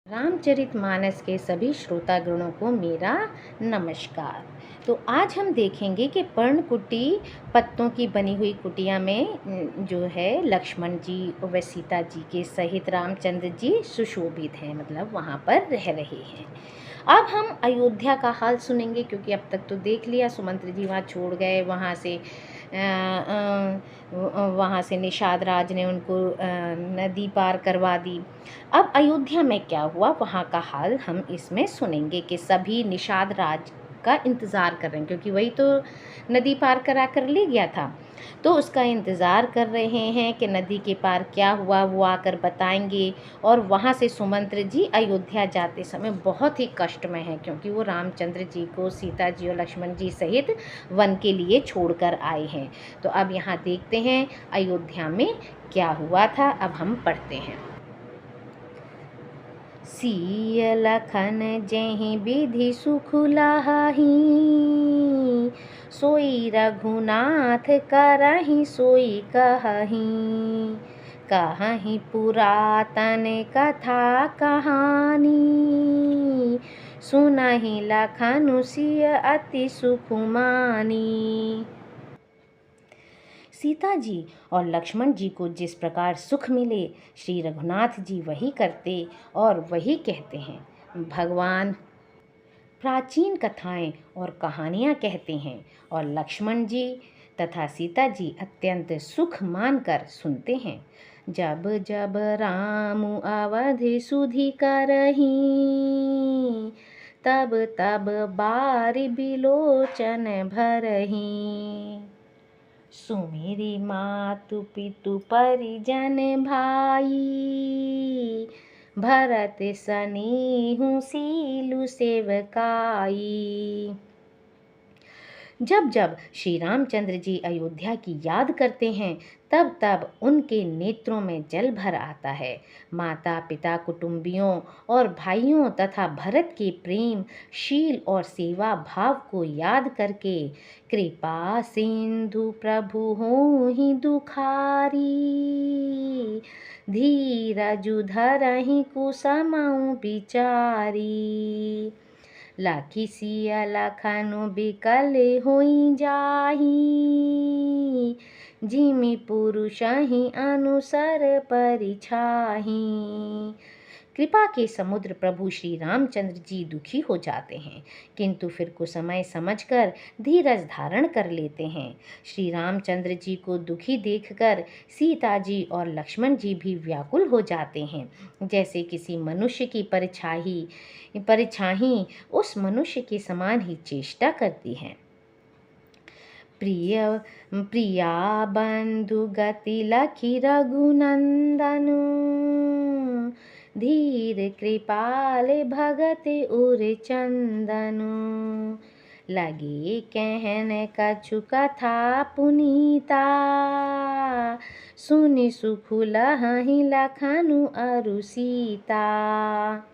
रामचरितमानस के सभी श्रोतागणों को मेरा नमस्कार। तो आज हम देखेंगे कि पर्णकुटी पत्तों की बनी हुई कुटिया में जो है लक्ष्मण जी व सीता जी के सहित रामचंद्र जी सुशोभित हैं, मतलब वहाँ पर रह रहे हैं। अब हम अयोध्या का हाल सुनेंगे, क्योंकि अब तक तो देख लिया सुमंत्र जी वहाँ छोड़ गए, वहाँ से निषाद राज ने उनको नदी पार करवा दी। अब अयोध्या में क्या हुआ वहाँ का हाल हम इसमें सुनेंगे कि सभी निषाद राज का इंतज़ार कर रहे हैं, क्योंकि वही तो नदी पार करा कर ले गया था। तो उसका इंतज़ार कर रहे हैं कि नदी के पार क्या हुआ, वो आकर बताएंगे। और वहाँ से सुमंत्र जी अयोध्या जाते समय बहुत ही कष्ट में हैं, क्योंकि वो रामचंद्र जी को सीता जी और लक्ष्मण जी सहित वन के लिए छोड़कर आए हैं। तो अब यहाँ देखते हैं अयोध्या में क्या हुआ था। अब हम पढ़ते हैं। सिय लखन जेहि विधि सुख लाही, सोई रघुनाथ करहि सोई कहहि। कहहि पुरातन कथा कहानी, सुनहि लखनु सिय अति सुख मानी। सीता जी और लक्ष्मण जी को जिस प्रकार सुख मिले, श्री रघुनाथ जी वही करते और वही कहते हैं। भगवान प्राचीन कथाएं और कहानियां कहते हैं और लक्ष्मण जी तथा सीता जी अत्यंत सुख मानकर सुनते हैं। जब जब राम अवधि सुधि करही, तब तब बारि बिलोचन भरही। सुमिरि मातु पितु परिजन भाई, भरत सनेहु सीलु सेवकाई। जब जब श्री रामचंद्र जी अयोध्या की याद करते हैं, तब तब उनके नेत्रों में जल भर आता है। माता पिता, कुटुंबियों और भाइयों तथा भरत के प्रेम, शील और सेवा भाव को याद करके कृपा सिंधु प्रभु होहि दुखारी, धीरजु धरहि कुसमउ बिचारी। लाखी सिया लखनु बिकल होई जाही, जिमि पुरुषहि अनुसर परिछाही। कृपा के समुद्र प्रभु श्री रामचंद्र जी दुखी हो जाते हैं, किंतु फिर कुछ समय समझकर धीरज धारण कर लेते हैं। श्री रामचंद्र जी को दुखी देखकर सीता जी और लक्ष्मण जी भी व्याकुल हो जाते हैं। जैसे किसी मनुष्य की परछाई उस मनुष्य के समान ही चेष्टा करती है। प्रिया बंधु गति लखी रघुनंदनु, धीर कृपाल भगत उर चंदनु। लगे कहन कछु कथा पुनीता, सुनि सुख लहहि लखनु अरु सीता।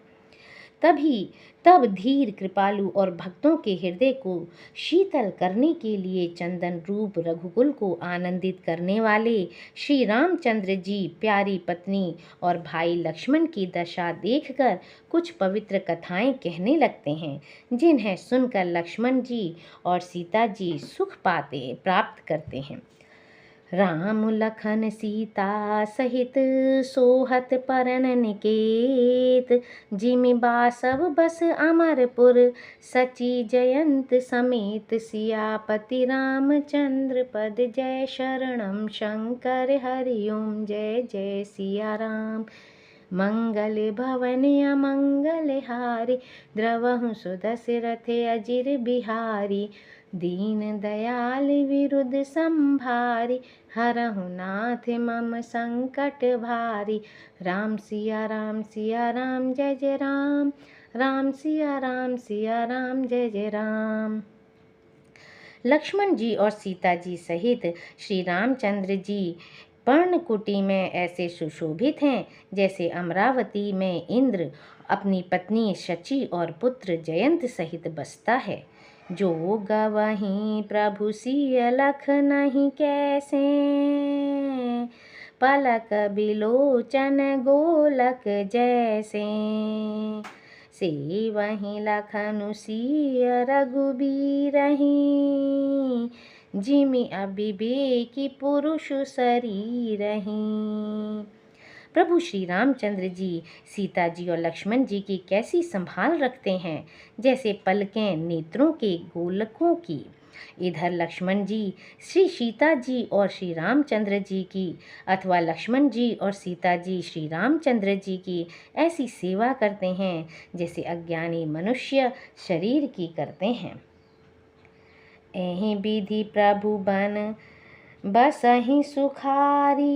तब धीर, कृपालु और भक्तों के हृदय को शीतल करने के लिए चंदन रूप रघुकुल को आनंदित करने वाले श्री रामचंद्र जी प्यारी पत्नी और भाई लक्ष्मण की दशा देखकर कुछ पवित्र कथाएं कहने लगते हैं, जिन्हें सुनकर लक्ष्मण जी और सीता जी सुख प्राप्त करते हैं। राम लखन सीता सहित सोहत परन निकेत, जिमि बासव बस अमरपुर सची जयंत समेत। सियापति रामचंद्र पद जय शरणम शंकर हरि ओम जय जय सिया राम। मंगल भवन अमंगल हारी, द्रवहु सुदशरथ अजिर बिहारी। दीन दयाल विरुद्ध संभारी, हरहु नाथ मम संकट भारी। राम सिया राम जय जय राम, राम सिया राम जय जय राम। लक्ष्मण जी और सीता जी सहित श्री रामचंद्र जी पर्णकुटी में ऐसे सुशोभित हैं, जैसे अमरावती में इंद्र अपनी पत्नी शची और पुत्र जयंत सहित बसता है। जो गवहीं प्रभु सिय लख नहीं कैसे, पलक बिलोचन गोलक जैसे। से वहीं लखनु सिय रघुबीरहि, जिमि अविवेकी पुरुष शरीरहि। प्रभु श्री रामचंद्र जी सीता जी और लक्ष्मण जी की कैसी संभाल रखते हैं, जैसे पलकें नेत्रों के गोलकों की। इधर लक्ष्मण जी श्री सीता जी और श्री रामचंद्र जी की अथवा लक्ष्मण जी और सीता जी श्री रामचंद्र जी की ऐसी सेवा करते हैं जैसे अज्ञानी मनुष्य शरीर की करते हैं। एहि विधि प्रभु बन बसहि सुखारी,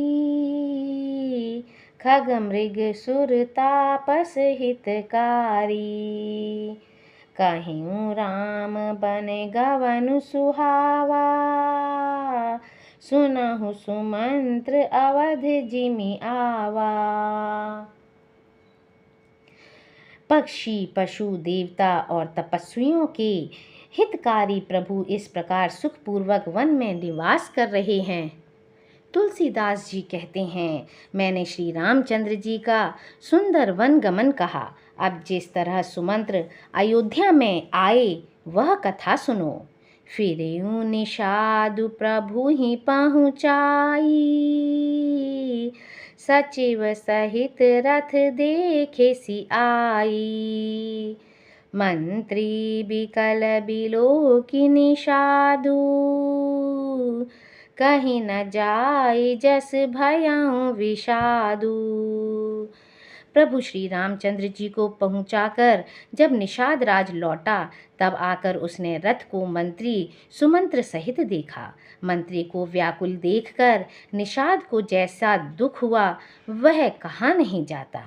खग मृग सुर तापस हितकारी। कहिं राम बन गवन सुहावा, सुनहु सुमंत्र अवध जिमि आवा। पक्षी पशु देवता और तपस्वियों के हितकारी प्रभु इस प्रकार सुखपूर्वक वन में निवास कर रहे हैं। तुलसीदास जी कहते हैं, मैंने श्री रामचंद्र जी का सुंदर वन गमन कहा। अब जिस तरह सुमंत्र अयोध्या में आए वह कथा सुनो। फिरेउ निषादु प्रभु ही पहुँचाई, सचिव सहित रथ देखे सी आई। मंत्री बिकल बिलोकी निषादु, कहीं न जाए जस भयउ विषादु। प्रभु श्री रामचंद्र जी को पहुंचाकर जब निषाद राज लौटा, तब आकर उसने रथ को मंत्री सुमंत्र सहित देखा। मंत्री को व्याकुल देखकर निषाद को जैसा दुख हुआ वह कहा नहीं जाता।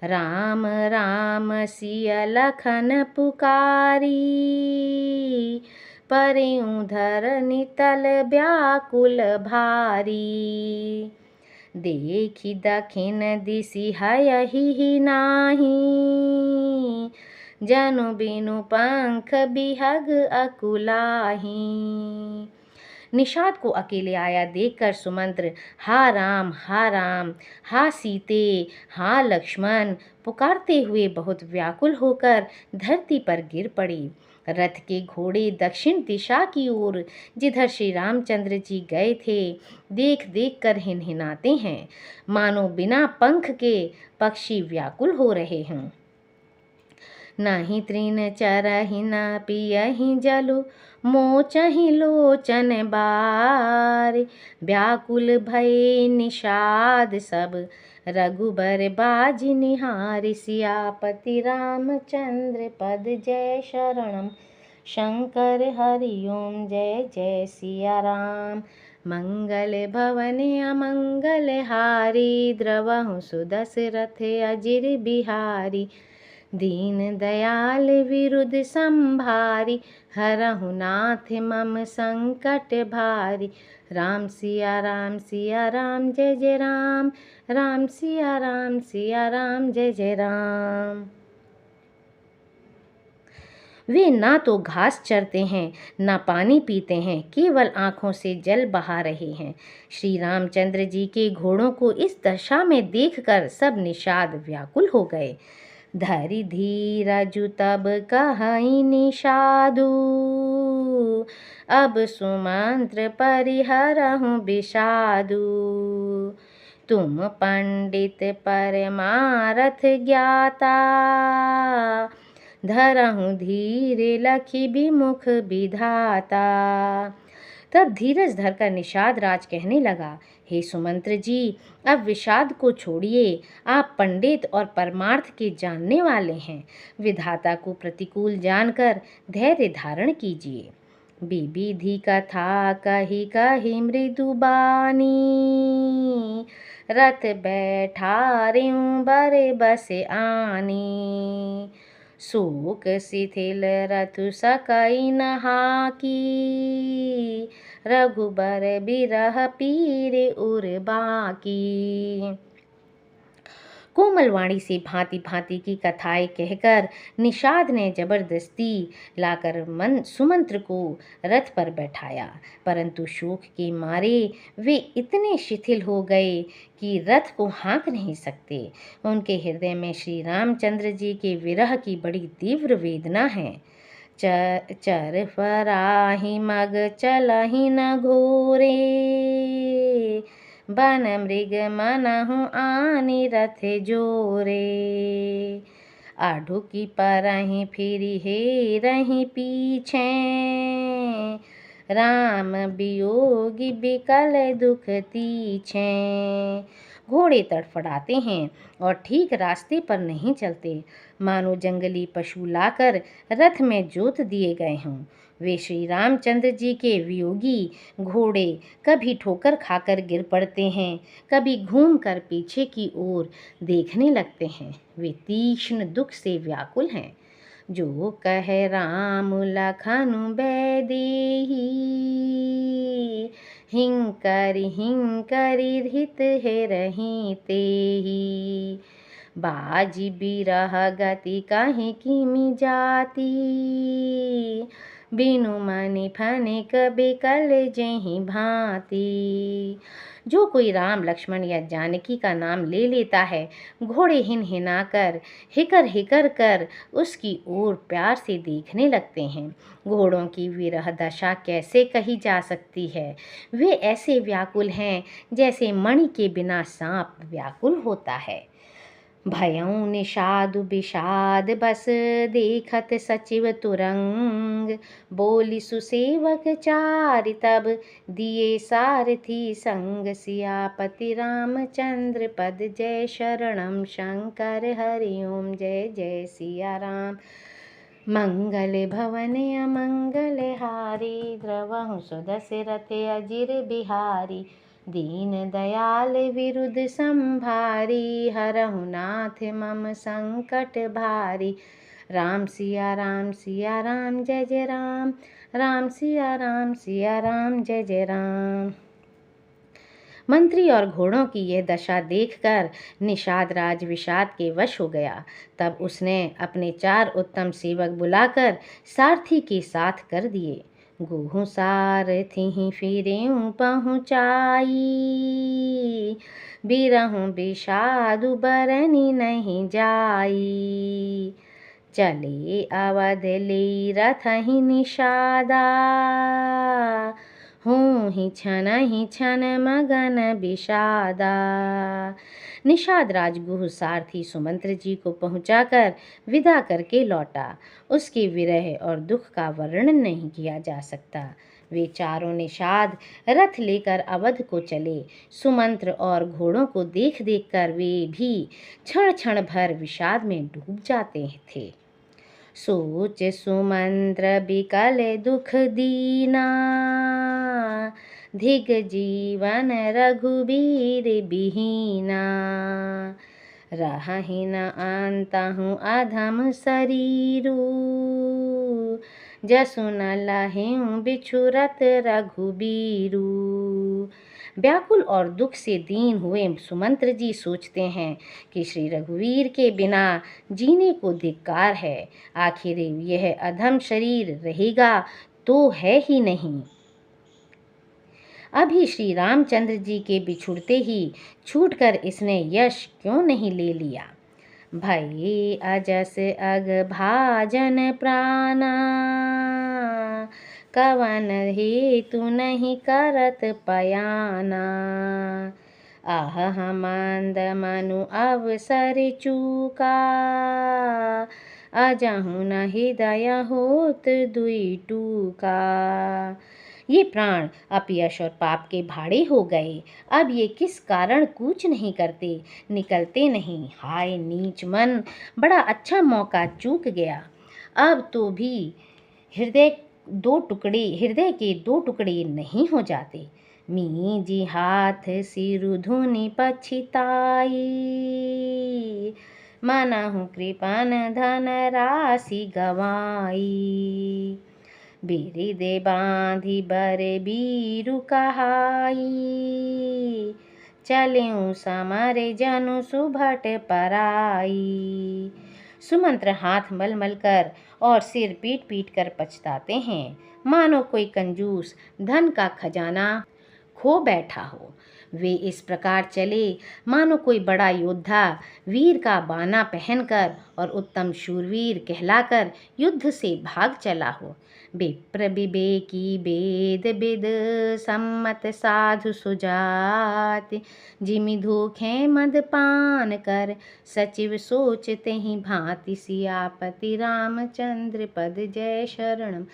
राम राम सिय लखन पुकारी, परिउ धरनी तल व्याकुल भारी। देखी दखिन दिसि हयहि नाही, जनु बिनु पंख बिहग अकुलाही। निषाद को अकेले आया देखकर सुमंत्र हा राम हा सीते हा लक्ष्मण पुकारते हुए बहुत व्याकुल होकर धरती पर गिर पड़ी। रथ के घोड़े दक्षिण दिशा की ओर जिधर श्री रामचंद्र जी गए थे देख देख कर हिनहिनाते हैं, मानो बिना पंख के पक्षी व्याकुल हो रहे हों। नाही तृण चरहि न पियहि जलु, मोचहि लोचन बार। व्याकुल भये निषाद सब, रघुबर बाजि निहारि। सियापति रामचंद्र पद जय शरणम, शंकर हरि ओम जय जय सिया राम। मंगल भवन अमंगल हारी, द्रवहु सुदशरथ अजिर बिहारी। दीन दयाल विरुद्ध संभारी, हरहु नाथ मम संकट भारी। राम सिया राम जय जय राम, राम सिया राम जय जय राम। वे ना तो घास चरते हैं ना पानी पीते हैं, केवल आँखों से जल बहा रहे हैं। श्री रामचंद्र जी के घोड़ों को इस दशा में देखकर सब निषाद व्याकुल हो गए। धरि धीरजु तब कहई निषादु, अब सुमंत्र परिहरहु विषादु। तुम पंडित परमारथ ज्ञाता, धरहु धीरे लखि विमुख विधाता। तब धीरज धरकर निषाद राज कहने लगा, हे सुमंत्र जी, अब विषाद को छोड़िए। आप पंडित और परमार्थ के जानने वाले हैं। विधाता को प्रतिकूल जानकर धैर्य धारण कीजिए। विविधि कथा कही कही मृदुबानी, रथ बैठारियूं बर बस आनी। शोक शिथिल रथु सकई न हाकी, रघुबर बिरह पीर उर बाकी। कोमल वाणी से भांति भांति की कथाएं कहकर निषाद ने जबरदस्ती लाकर सुमंत्र को रथ पर बैठाया, परंतु शोक के मारे वे इतने शिथिल हो गए कि रथ को हाँक नहीं सकते। उनके हृदय में श्री रामचंद्र जी के विरह की बड़ी तीव्र वेदना है। चर फराही मग चलहि न घोरे, बन मृग मनहु आनि रथ जोरे। आढ़ुकी परहि फिरि हेरहि पीछे, राम वियोगी बिकल दुख तीछे। घोड़े तड़फड़ाते हैं और ठीक रास्ते पर नहीं चलते, मानो जंगली पशु लाकर रथ में जोत दिए गए हों। वे श्री रामचंद्र जी के वियोगी घोड़े कभी ठोकर खाकर गिर पड़ते हैं, कभी घूमकर पीछे की ओर देखने लगते हैं। वे तीक्ष्ण दुख से व्याकुल हैं। जो कह राम लखनु बैदेही, हिंकरि हित हेरहि तेहि। बाजी बिरह गति कहि किमि जाति, बिनु मनि फनिक बिकल जेहि भांति। जो कोई राम लक्ष्मण या जानकी का नाम ले लेता है, घोड़े हिनहिनाकर हिकर हिकर कर उसकी ओर प्यार से देखने लगते हैं। घोड़ों की विरह दशा कैसे कही जा सकती है। वे ऐसे व्याकुल हैं जैसे मणि के बिना सांप व्याकुल होता है। भयउ निषादु विषाद बस देखत सचिव तुरंग, बोली सुसेवक चारि तब दिए सारथी संग। सियापति रामचंद्र पद जय शरणम, शंकर हरि ओम जय जय सिया राम। मंगल भवन अमंगल हारी, द्रवहु सुदशरथ अजिर बिहारी। दीन दयाल विरुद्ध संभारी, हरहु नाथ मम संकट भारी। राम सिया राम जय जय राम, राम सिया राम जय जय राम। मंत्री और घोड़ों की यह दशा देखकर निषाद राज विषाद के वश हो गया। तब उसने अपने 4 उत्तम सेवक बुलाकर सारथी के साथ कर दिए। गोहु सारथि फिरेउ पहुँचाई, बिरहु विषादु बरनि नहीं जाई। चले अवध ले रथहि निषादा, हूँ ही छन मगन विषादा। निषाद राजगुह सारथी सुमंत्र जी को पहुंचाकर विदा करके लौटा। उसके विरह और दुख का वर्णन नहीं किया जा सकता। वे चारों निषाद रथ लेकर अवध को चले। सुमंत्र और घोड़ों को देख देख कर वे भी क्षण क्षण भर विषाद में डूब जाते थे। सोच सुमंत्र बिकल दुख दीना, धिग जीवन रघुबीर बिहीना। रहहि न अंतहु अधम शरीरु, जसु न लहेउ बिछुरत रघुबीरू। व्याकुल और दुख से दीन हुए सुमंत्र जी सोचते हैं कि श्री रघुवीर के बिना जीने को धिक्कार है। आखिर यह अधम शरीर रहेगा तो है ही नहीं। अभी श्री रामचंद्र जी के बिछुड़ते ही छूटकर इसने यश क्यों नहीं ले लिया। भई अजस अग भाजन प्राणा, कवन हेतु नहीं करत पयाना। आह मंद मनु अवसर चूका, अजहु न हृदय होत दुई टूका। ये प्राण अपयश और पाप के भाड़े हो गए। अब ये किस कारण कूच नहीं करते, निकलते नहीं। हाय नीच मन, बड़ा अच्छा मौका चूक गया। अब तो भी हृदय के 2 टुकड़े नहीं हो जाते। मीजी हाथ सिरु धुनि पछिताई, मनहु कृपन धन राशि गवाई। बिरिदे बांधि बर बीरु कहाई, चल्यूं समर जनु सुभट पराई। सुमंत्र हाथ मल मल कर और सिर पीट पीट कर पछताते हैं, मानो कोई कंजूस धन का खजाना खो बैठा हो। वे इस प्रकार चले मानो कोई बड़ा योद्धा वीर का बाना पहनकर और उत्तम शूरवीर कहलाकर युद्ध से भाग चला हो। विप्र विवेकी वेद विद सम्मत साधु सुजात, जिमि धोखे मदपान कर सचिव सोचते ही भांति। सियापति रामचंद्र पद जय शरणम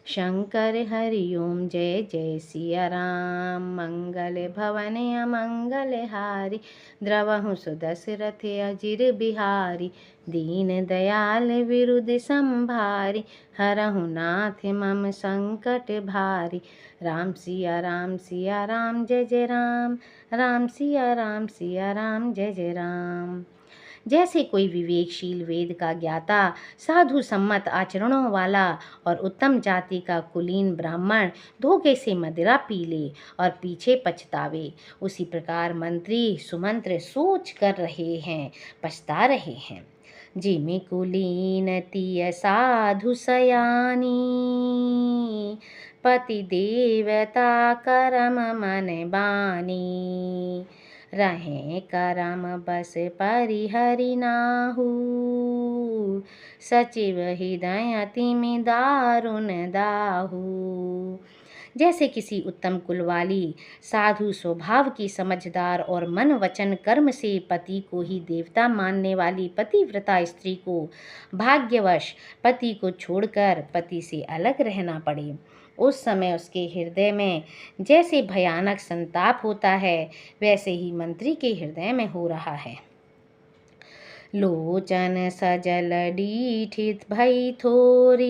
शंकर हरि ओम जय जय सिया राम। मंगल भवन अमंगल हारी, द्रवहु सुदशरथ अजिर बिहारी। दीन दयाल विरुद्ध संभारी, हरहु नाथ मम संकट भारी। राम सिया राम जय जय राम, राम सिया राम जय जय राम। जैसे कोई विवेकशील वेद का ज्ञाता, साधु सम्मत आचरणों वाला और उत्तम जाति का कुलीन ब्राह्मण धोखे से मदिरा पी ले और पीछे पछतावे, उसी प्रकार मंत्री सुमंत्र सोच कर रहे हैं, पछता रहे हैं। जिमि कुलीन तिय साधु सयानी, पति देवता करम मन बानी। रहें करम बस परिहरि नाहु, सचिव हृदय अतिमि दारुण दाहु। जैसे किसी उत्तम कुल वाली साधु स्वभाव की समझदार और मन वचन कर्म से पति को ही देवता मानने वाली पतिव्रता स्त्री को भाग्यवश पति को छोड़कर पति से अलग रहना पड़े, उस समय उसके हृदय में जैसे भयानक संताप होता है, वैसे ही मंत्री के हृदय में हो रहा है। लोचन सजल डीठित भई थोरी,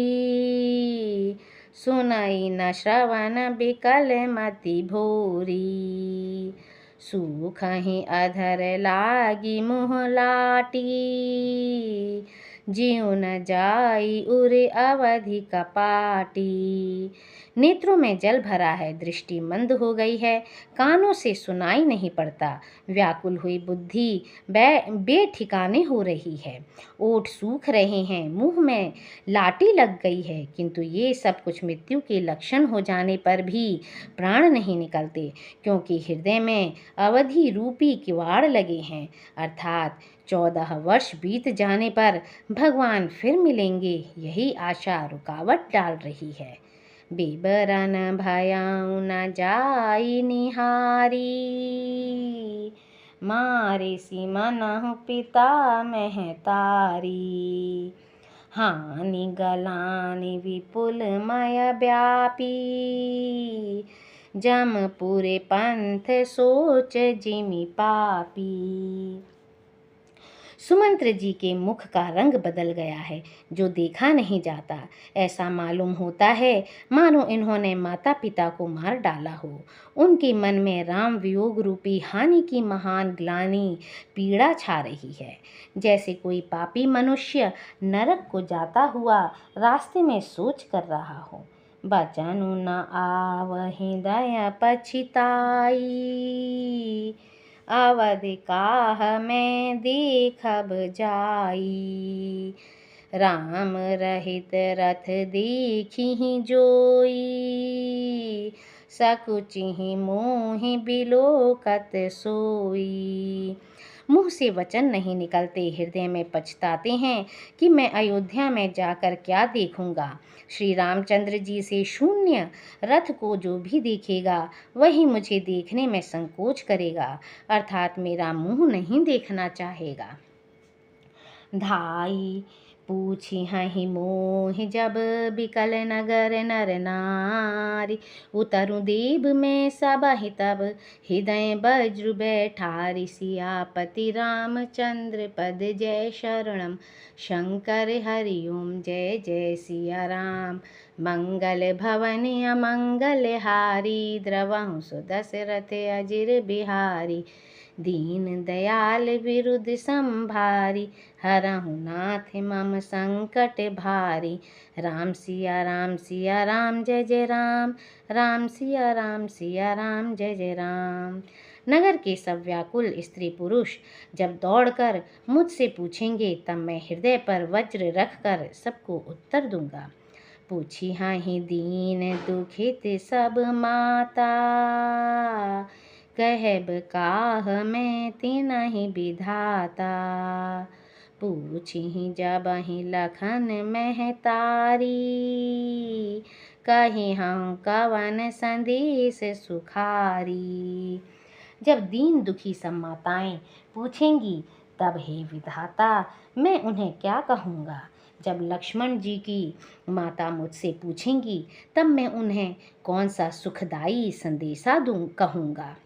सुनई न श्रवण बिकल मति भोरी। सूखहि अधर लागी मुँह लाटी, जीव न जाई उरे अवधि कपाटी। नेत्रों में जल भरा है, दृष्टि मंद हो गई है, कानों से सुनाई नहीं पड़ता, व्याकुल हुई बुद्धि बेठिकाने हो रही है, ओठ सूख रहे हैं, मुंह में लाटी लग गई है, किंतु ये सब कुछ मृत्यु के लक्षण हो जाने पर भी प्राण नहीं निकलते, क्योंकि हृदय में अवधि रूपी किवाड़ लगे हैं, अर्थात 14 वर्ष बीत जाने पर भगवान फिर मिलेंगे, यही आशा रुकावट डाल रही है। बिबरन भयाउ न जाई निहारी, मारे सिमनहु पिता महतारी। हानि गलानि विपुल मय व्यापी, जमपुरे पंथ सोच जिमि पापी। सुमंत्र जी के मुख का रंग बदल गया है, जो देखा नहीं जाता। ऐसा मालूम होता है मानो इन्होंने माता पिता को मार डाला हो। उनके मन में राम वियोग रूपी हानि की महान ग्लानि पीड़ा छा रही है। जैसे कोई पापी मनुष्य नरक को जाता हुआ रास्ते में सोच कर रहा हो, बचनु न आवहि दया पछिताई, अवधि काह में देखब जाई। राम रहित रथ देखी जोई, सकुचि मोहि बिलोकत सोई। मुँह से वचन नहीं निकलते, हृदय में पछताते हैं कि मैं अयोध्या में जाकर क्या देखूंगा। श्री रामचंद्र जी से शून्य रथ को जो भी देखेगा वही मुझे देखने में संकोच करेगा, अर्थात मेरा मुँह नहीं देखना चाहेगा। धाई पूछी हहि मोहि जब बिकल नगर नर नारी, उतरु देव में सबहि तब हृदय वज्र बैठारी। सियापति रामचंद्र पद जय शरणम शंकर हरि ओम जय जय सिया राम। मंगल भवन अमंगल हारी, द्रवहु सुदशरथ अजिर बिहारी। दीन दयाल विरुद्ध संभारी, हरहु नाथ मम संकट भारी। राम सिया राम जय जय राम, राम सिया राम जय जय राम। नगर के सब व्याकुल स्त्री पुरुष जब दौड़कर मुझसे पूछेंगे तब मैं हृदय पर वज्र रखकर सबको उत्तर दूंगा। पूछी हाँ ही दीन दुखित सब माता, कहब काह मैं तिनहि विधाता। पूछी जब ही लखन महतारी, कही हम कवन संदेश सुखारी। जब दीन दुखी सब माताएं पूछेंगी तब हे विधाता मैं उन्हें क्या कहूँगा। जब लक्ष्मण जी की माता मुझसे पूछेंगी तब मैं उन्हें कौन सा सुखदाई संदेशा कहूँगा।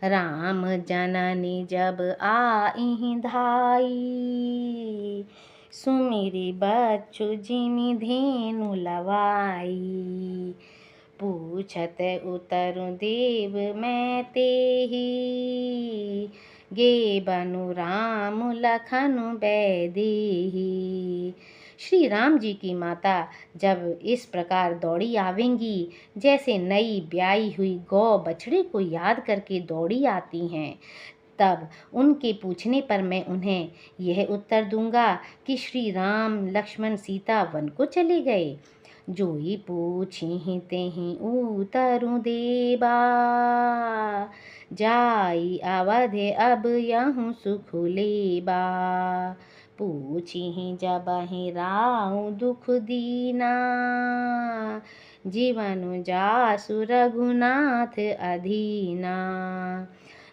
राम जननी जब आईं धाई, सुमिरी बच्चु जिमि धेनु लवाई। पूछत उतरु देव मैं तेहि, गे बनु राम लखनु बैदेही। श्री राम जी की माता जब इस प्रकार दौड़ी आवेंगी जैसे नई ब्याई हुई गौ बछड़े को याद करके दौड़ी आती हैं, तब उनके पूछने पर मैं उन्हें यह उत्तर दूंगा कि श्री राम लक्ष्मण सीता वन को चले गए। जोई पूछी तेहि उतरु देबा, जाई अवधि अब यहूँ सुख लेबा। पूछी जब ही राउ दुख दीना, जीवन जासु रघुनाथ अधीना।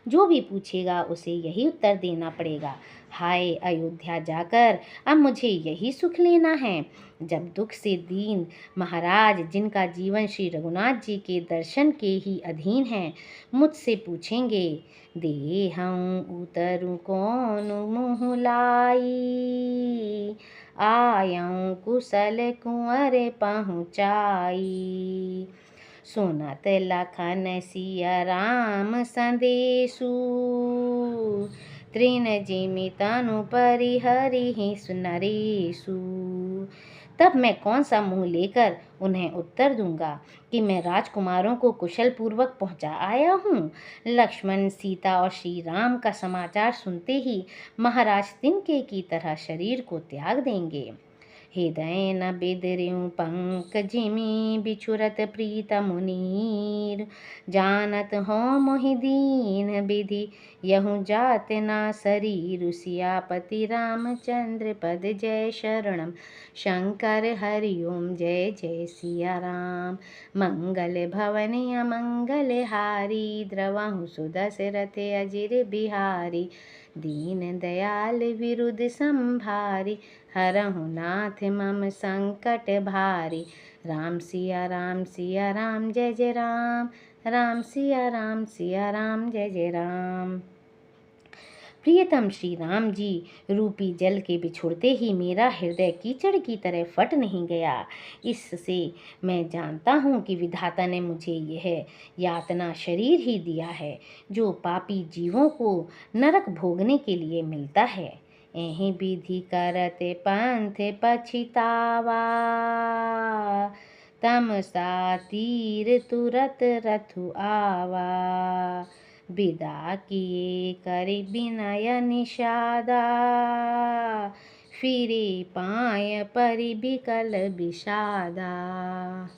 जो भी पूछेगा उसे यही उत्तर देना पड़ेगा। हाय अयोध्या जाकर अब मुझे यही सुख लेना है। जब दुख से दीन महाराज जिनका जीवन श्री रघुनाथ जी के दर्शन के ही अधीन है मुझसे पूछेंगे, दे हम उतरु कौन मुँह लाई, आयऊँ कुशल कुंवर पहुँचाई। सुनत लखन सिया राम संदेशु, तृण जिमि तनु परिहरिहि नरेषु। तब मैं कौन सा मुँह लेकर उन्हें उत्तर दूंगा कि मैं राजकुमारों को कुशल पूर्वक पहुंचा आया हूँ। लक्ष्मण सीता और श्री राम का समाचार सुनते ही महाराज तिनके की तरह शरीर को त्याग देंगे। हृदय न बिदरियु पंक जिमि बिछुरत प्रीत मुनीर, जानत हो मोहि दीन विधि यहूँ जात ना शरीर। सियापति रामचंद्र पद जय शरणम, शंकर हरिओम जय जय सिया राम। मंगल भवन अमंगल हारी, द्रवहु सुदशरथ अजिर बिहारी। दीन दयाल विरुद्ध संभारी, हरहु नाथ मम संकट भारी। राम सिया राम जय जय राम, राम सिया राम जय जय राम। प्रियतम श्री राम जी रूपी जल के बिछुड़ते ही मेरा हृदय कीचड़ की तरह फट नहीं गया। इससे मैं जानता हूँ कि विधाता ने मुझे यह यातना शरीर ही दिया है जो पापी जीवों को नरक भोगने के लिए मिलता है। एहि विधि करते पंथ पछितावा, तमसा तीर तुरत रथु आवा। विदा किए करि विनय निषादा, फिरे पाय परि बिकल विषादा।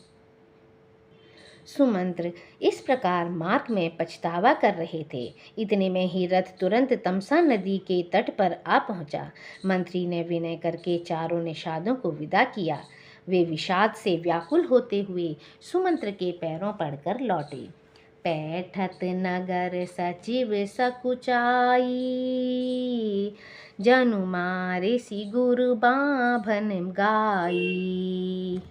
सुमंत्र इस प्रकार मार्ग में पछतावा कर रहे थे। इतने में ही रथ तुरंत तमसा नदी के तट पर आ पहुंचा। मंत्री ने विनय करके चारों निषादों को विदा किया। वे विषाद से व्याकुल होते हुए सुमंत्र के पैरों पड़कर लौटे। पैठत नगर सचिव सकुचाई, जनु मारे सी गुरु बाभन गाई।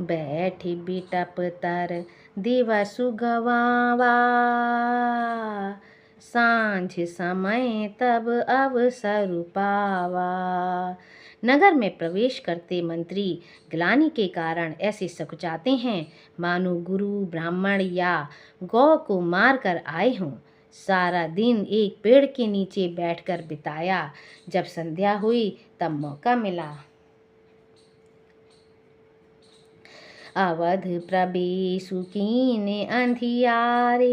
बैठी बिटप तर दिवसु गवावा, सांझ समय तब अवसर पावा। नगर में प्रवेश करते मंत्री ग्लानि के कारण ऐसे सकुचाते हैं मानो गुरु ब्राह्मण या गौ को मार कर आए हों। सारा दिन एक पेड़ के नीचे बैठकर बिताया। जब संध्या हुई तब मौका मिला अवध प्रवेशु कीने अंधियारे,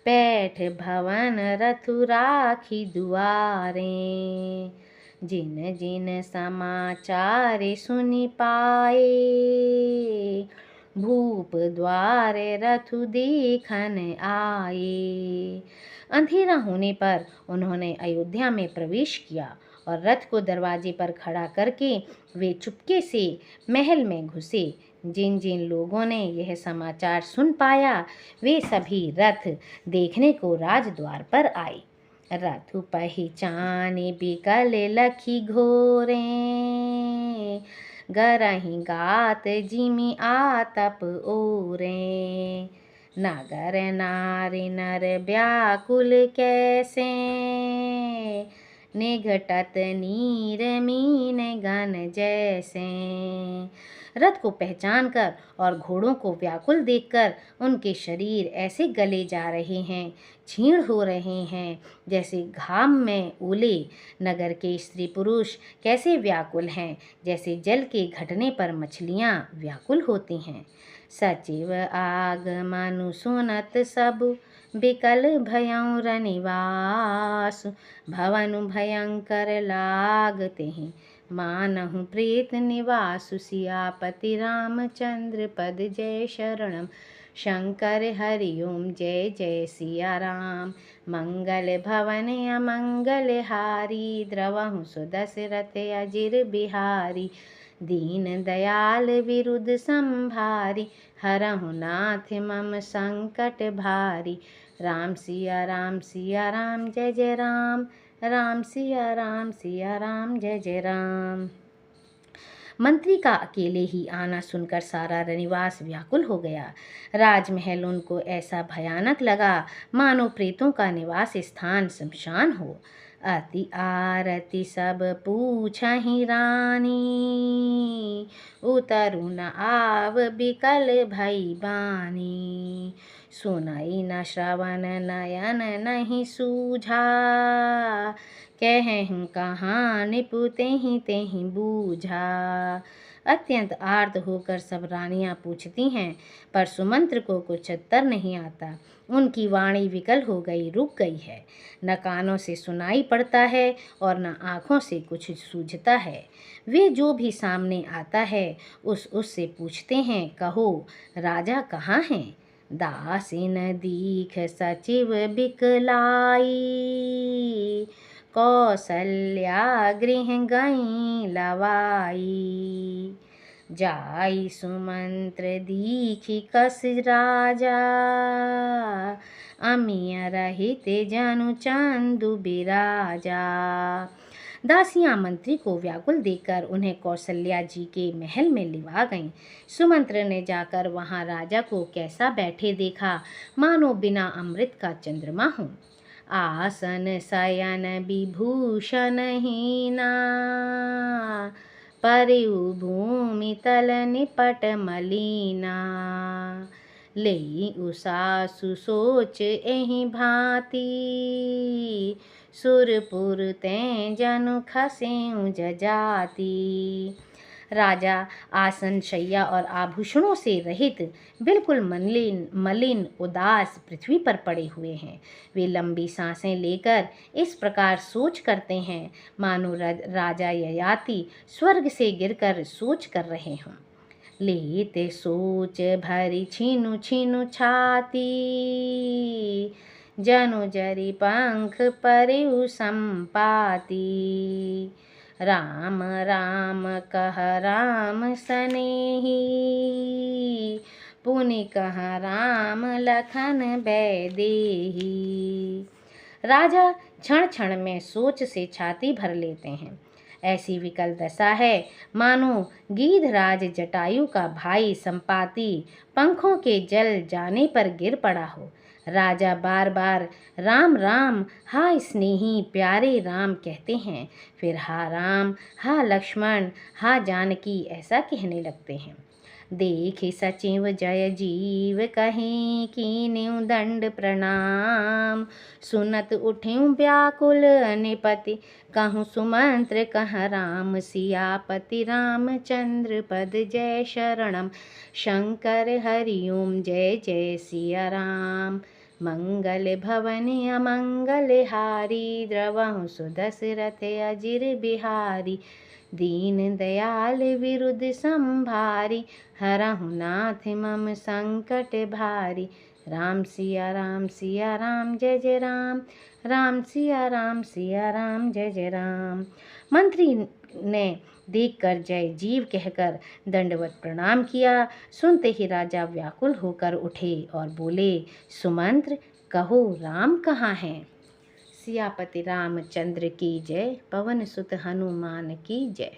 पैठ भवन रथु राखी दुआरे। जिन जिन समाचार सुनि पाए, भूप द्वारे रथु देखन आए। अंधेरा होने पर उन्होंने अयोध्या में प्रवेश किया और रथ को दरवाजे पर खड़ा करके वे चुपके से महल में घुसे। जिन जिन लोगों ने यह समाचार सुन पाया वे सभी रथ देखने को राजद्वार पर आए। रथु पहचाने बिकल लखी घोरे, गरहि गात जिमि आतप ओरे। नगर नारी नर व्याकुल कैसे, निघटत नीर मीन गन जैसे। रथ को पहचान कर और घोड़ों को व्याकुल देखकर उनके शरीर ऐसे गले जा रहे हैं, क्षीण हो रहे हैं, जैसे घाम में ओले। नगर के स्त्री पुरुष कैसे व्याकुल हैं, जैसे जल के घटने पर मछलियाँ व्याकुल होती हैं। सचिव आगमनु सुनत सबु, बिकल भयउ रनिवास। भवनु भयंकर लागते हैं, मानहु प्रेत निवासु। सियापति रामचंद्र पद जय शरणम, शंकर हरि ओम जय जय सिया राम। मंगल भवन अमंगल हारी, द्रवहु सुदशरथ अजिर बिहारी। दीन दयाल विरुद्ध संभारी, हरहु नाथ मम संकट भारी। राम सिया राम जय जय राम, राम सिया राम जय जय राम। मंत्री का अकेले ही आना सुनकर सारा रनिवास व्याकुल हो गया। राजमहल उनको ऐसा भयानक लगा मानो प्रेतों का निवास स्थान शमशान हो। अति आरती सब पूछहि रानी, उतरु न आव बिकल भई बानी। सुनई न श्रवण नयन नहीं सूझा, कहूँ कहाँ निपु तेहि तेहि बूझा। अत्यंत आर्त होकर सब रानियां पूछती हैं, पर सुमंत्र को कुछ उत्तर नहीं आता। उनकी वाणी विकल हो गई, रुक गई है। न कानों से सुनाई पड़ता है और न आँखों से कुछ सूझता है। वे जो भी सामने आता है उससे पूछते हैं, कहो राजा कहाँ हैं। दासीन दीख सचिव बिकलाई, कौसल्या गृह गई लवाई। जाई सुमंत्र दीखि कस राजा, अमिय रहित जनु चंदु बिराजा। दासियां मंत्री को व्याकुल देखकर उन्हें कौशल्या जी के महल में लिवा गईं। सुमंत्र ने जाकर वहां राजा को कैसा बैठे देखा, मानो बिना अमृत का चंद्रमा हो। आसन शयन विभूषण हीना, परिउ भूमि तल निपट मलीना। लेई उषासु सोच एहि भांति, सुरपुर तें जनु खसेउ जजाति। राजा आसन शैया और आभूषणों से रहित बिल्कुल मलिन उदास पृथ्वी पर पड़े हुए हैं। वे लंबी सांसें लेकर इस प्रकार सोच करते हैं मानो राजा ययाति स्वर्ग से गिरकर सोच कर रहे हों। लेते सोच भरी छीनु छीनु छाती, जनु जरी पंख परिउ संपाती। राम राम कह राम सनेही, पुनि कह राम लखन बैदेही। राजा क्षण क्षण में सोच से छाती भर लेते हैं। ऐसी विकल दशा है मानो गीधराज जटायु का भाई संपाति पंखों के जल जाने पर गिर पड़ा हो। राजा बार बार राम राम, हा स्नेही प्यारे राम कहते हैं, फिर हा राम, हा लक्ष्मण, हा जानकी ऐसा कहने लगते हैं। देखे सचिव जय जीव कहें कीन्यु दंड प्रणाम। सुनत उठ्यूं व्याकुल निपति कहूँ सुमंत्र कह राम। सियापति रामचंद्र पद जय शरणम। शंकर हरिओम जय जय सिया राम। मंगल भवन अमंगल हारी द्रवहु सुदशरथ अजिर बिहारी। दीन दयाल विरुद्ध संभारी हरहु नाथ मम संकट भारी। राम सिया राम जय जय राम। राम सिया राम जय जय राम। मंत्री ने देखकर जय जीव कहकर दंडवत प्रणाम किया। सुनते ही राजा व्याकुल होकर उठे और बोले, सुमंत्र कहो राम कहाँ हैं। सियापति रामचंद्र की जय। पवन सुत हनुमान की जय।